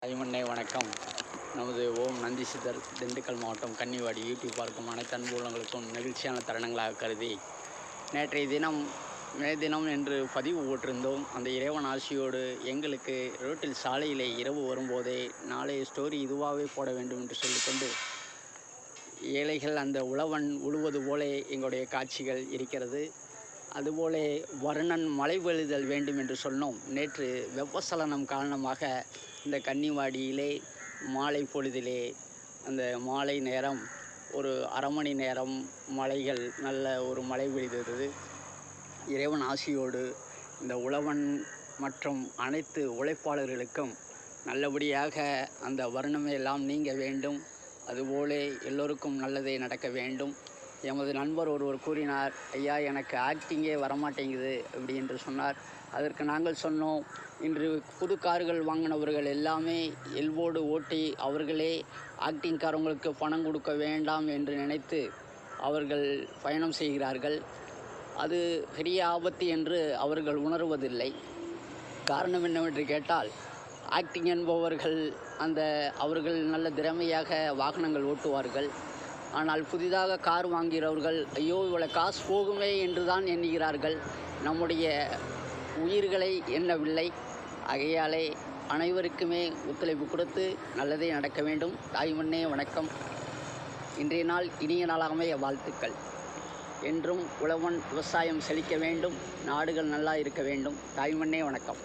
ஐமண்ணே வணக்கம். நமது ஓம் நந்தி சித்தர் திண்டுக்கல் மாவட்டம் கன்னிவாடி யூடியூப் பார்க்கும் அனைத்து அன்புள்ளங்களுக்கும் நெகிழ்ச்சியான தருணங்களாக கருதி மே தினம் என்று பதிவு போட்டிருந்தோம். அந்த இறைவன் ஆசியோடு எங்களுக்கு ரோட்டில் சாலையிலே இரவு வரும்போதே நாளைய ஸ்டோரி இதுவாகவே போட வேண்டும் என்று சொல்லிக்கொண்டு ஏழைகள் அந்த உழவன் உழுவது போல எங்களுடைய காட்சிகள் இருக்கிறது. அதுபோல வருணன் மழை பொழிதல் வேண்டும் என்று சொன்னோம். நேற்று வெப்பசலனம் காரணமாக இந்த கன்னிவாடியிலே மாலை பொழுதிலே அந்த மாலை நேரம் ஒரு அரை மணி நேரம் மழைகள் நல்ல ஒரு மழை பெய்தது. இறைவன் ஆசியோடு இந்த உழவன் மற்றும் அனைத்து உழைப்பாளர்களுக்கும் நல்லபடியாக அந்த வருணமே எல்லாம் நீங்க வேண்டும். அதுபோல எல்லோருக்கும் நல்லதே நடக்க வேண்டும். எமது நண்பர் ஒருவர் கூறினார், ஐயா எனக்கு ஆக்டிங்கே வரமாட்டேங்குது அப்படி என்று சொன்னார். அதற்கு நாங்கள் சொன்னோம், இன்று புது கார்கள் வாங்கினவர்கள் எல்லாமே எல்போர்டு ஓட்டி அவர்களே ஆக்டிங்காரங்களுக்கு பணம் கொடுக்க வேண்டாம் என்று நினைத்து அவர்கள் பயணம் செய்கிறார்கள். அது பெரிய ஆபத்து என்று அவர்கள் உணர்வதில்லை. காரணம் என்னவென்று கேட்டால், ஆக்டிங் என்பவர்கள் அவர்கள் நல்ல திறமையாக வாகனங்கள் ஓட்டுவார்கள். ஆனால் புதிதாக கார் வாங்கிறவர்கள் ஐயோ இவ்வளோ காசு போகுமே என்று தான் எண்ணுகிறார்கள். நம்முடைய உயிர்களை எண்ணவில்லை. ஆகையாலே அனைவருக்குமே ஒத்துழைப்பு கொடுத்து நல்லதே நடக்க வேண்டும். தாய்மண்ணே வணக்கம். இன்றைய நாள் இனிய நாளாக அமைய வாழ்த்துக்கள். என்றும் உழவன் விவசாயம் செழிக்க வேண்டும். நாடுகள் நல்லா இருக்க வேண்டும். தாய்மண்ணே வணக்கம்.